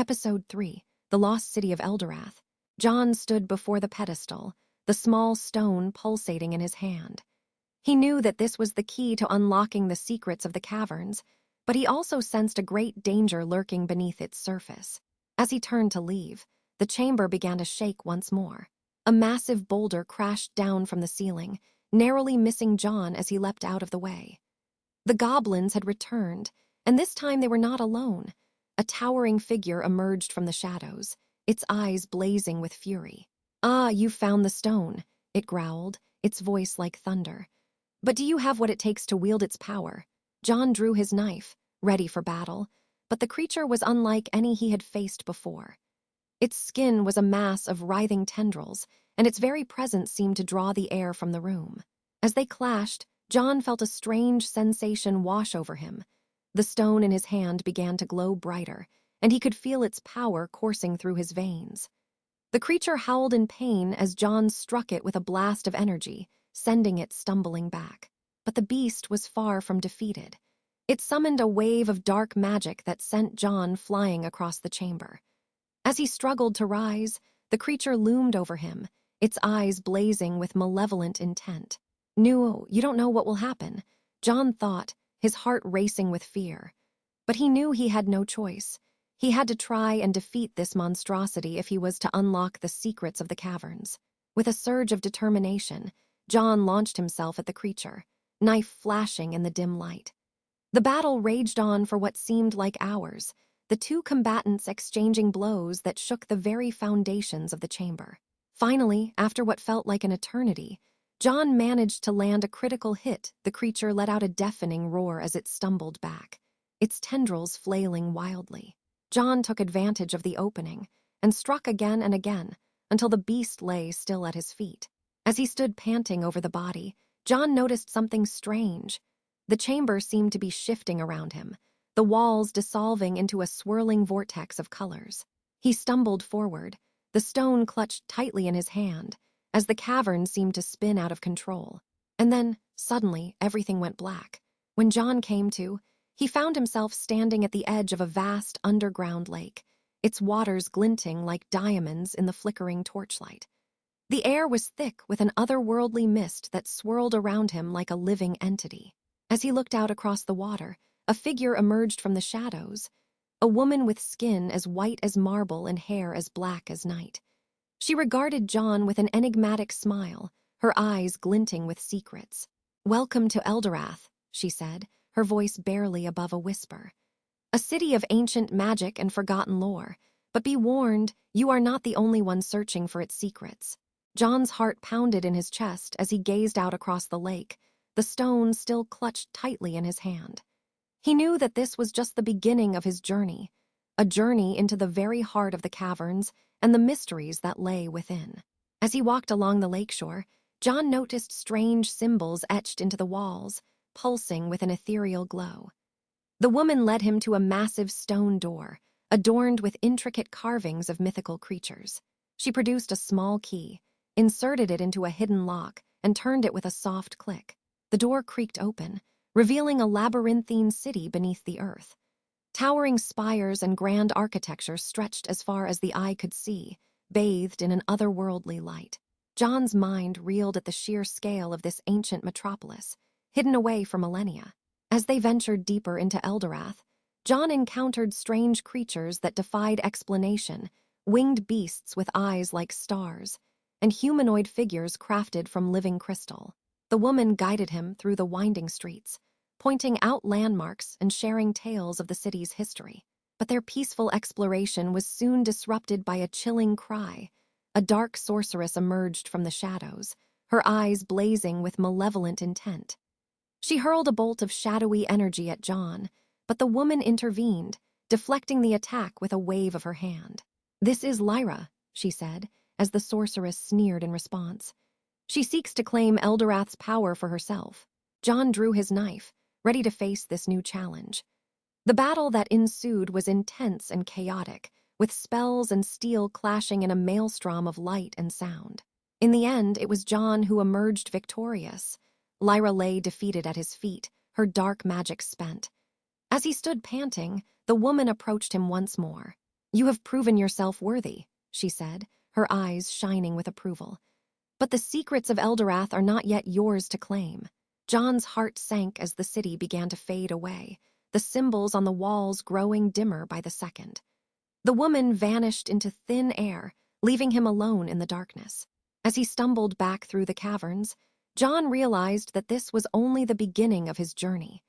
Episode 3, The Lost City of Eldarath. John stood before the pedestal, the small stone pulsating in his hand. He knew that this was the key to unlocking the secrets of the caverns, but he also sensed a great danger lurking beneath its surface. As he turned to leave, the chamber began to shake once more. A massive boulder crashed down from the ceiling, narrowly missing John as he leapt out of the way. The goblins had returned, and this time they were not alone. A towering figure emerged from the shadows, its eyes blazing with fury. "Ah, you've found the stone," it growled, its voice like thunder. "But do you have what it takes to wield its power?" John drew his knife, ready for battle, but the creature was unlike any he had faced before. Its skin was a mass of writhing tendrils, and its very presence seemed to draw the air from the room. As they clashed, John felt a strange sensation wash over him. The stone in his hand began to glow brighter, and he could feel its power coursing through his veins. The creature howled in pain as John struck it with a blast of energy, sending it stumbling back. But the beast was far from defeated. It summoned a wave of dark magic that sent John flying across the chamber. As he struggled to rise, the creature loomed over him, its eyes blazing with malevolent intent. "No, you don't know what will happen," John thought, his heart racing with fear. But he knew he had no choice. He had to try and defeat this monstrosity if he was to unlock the secrets of the caverns. With a surge of determination, John launched himself at the creature, knife flashing in the dim light. The battle raged on for what seemed like hours, the two combatants exchanging blows that shook the very foundations of the chamber. Finally, after what felt like an eternity, John managed to land a critical hit. The creature let out a deafening roar as it stumbled back, its tendrils flailing wildly. John took advantage of the opening and struck again and again until the beast lay still at his feet. As he stood panting over the body, John noticed something strange. The chamber seemed to be shifting around him, the walls dissolving into a swirling vortex of colors. He stumbled forward, the stone clutched tightly in his hand, as the cavern seemed to spin out of control. And then, suddenly, everything went black. When John came to, he found himself standing at the edge of a vast underground lake, its waters glinting like diamonds in the flickering torchlight. The air was thick with an otherworldly mist that swirled around him like a living entity. As he looked out across the water, a figure emerged from the shadows, a woman with skin as white as marble and hair as black as night. She regarded John with an enigmatic smile, her eyes glinting with secrets. "Welcome to Eldarath," she said, her voice barely above a whisper. "A city of ancient magic and forgotten lore, but be warned, you are not the only one searching for its secrets." John's heart pounded in his chest as he gazed out across the lake, the stone still clutched tightly in his hand. He knew that this was just the beginning of his journey, a journey into the very heart of the caverns and the mysteries that lay within. As he walked along the lakeshore, John noticed strange symbols etched into the walls, pulsing with an ethereal glow. The woman led him to a massive stone door, adorned with intricate carvings of mythical creatures. She produced a small key, inserted it into a hidden lock, and turned it with a soft click. The door creaked open, revealing a labyrinthine city beneath the earth. Towering spires and grand architecture stretched as far as the eye could see, bathed in an otherworldly light. John's mind reeled at the sheer scale of this ancient metropolis, hidden away for millennia. As they ventured deeper into Eldarath, John encountered strange creatures that defied explanation, winged beasts with eyes like stars, and humanoid figures crafted from living crystal. The woman guided him through the winding streets, pointing out landmarks and sharing tales of the city's history. But their peaceful exploration was soon disrupted by a chilling cry. A dark sorceress emerged from the shadows, her eyes blazing with malevolent intent. She hurled a bolt of shadowy energy at John, but the woman intervened, deflecting the attack with a wave of her hand. "This is Lyra," she said, as the sorceress sneered in response. "She seeks to claim Eldarath's power for herself." John drew his knife, ready to face this new challenge. The battle that ensued was intense and chaotic, with spells and steel clashing in a maelstrom of light and sound. In the end, it was John who emerged victorious. Lyra lay defeated at his feet, her dark magic spent. As he stood panting, the woman approached him once more. "You have proven yourself worthy," she said, her eyes shining with approval. "But the secrets of Eldarath are not yet yours to claim." John's heart sank as the city began to fade away, the symbols on the walls growing dimmer by the second. The woman vanished into thin air, leaving him alone in the darkness. As he stumbled back through the caverns, John realized that this was only the beginning of his journey,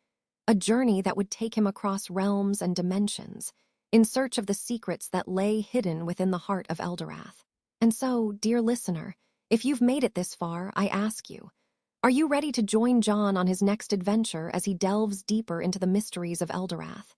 a journey that would take him across realms and dimensions, in search of the secrets that lay hidden within the heart of Eldarath. And so, dear listener, if you've made it this far, I ask you, are you ready to join John on his next adventure as he delves deeper into the mysteries of Eldarath?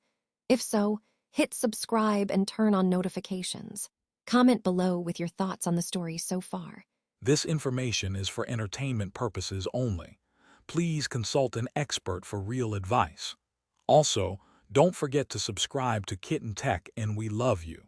If so, hit subscribe and turn on notifications. Comment below with your thoughts on the story so far. This information is for entertainment purposes only. Please consult an expert for real advice. Also, don't forget to subscribe to Kitten Tech, and we love you.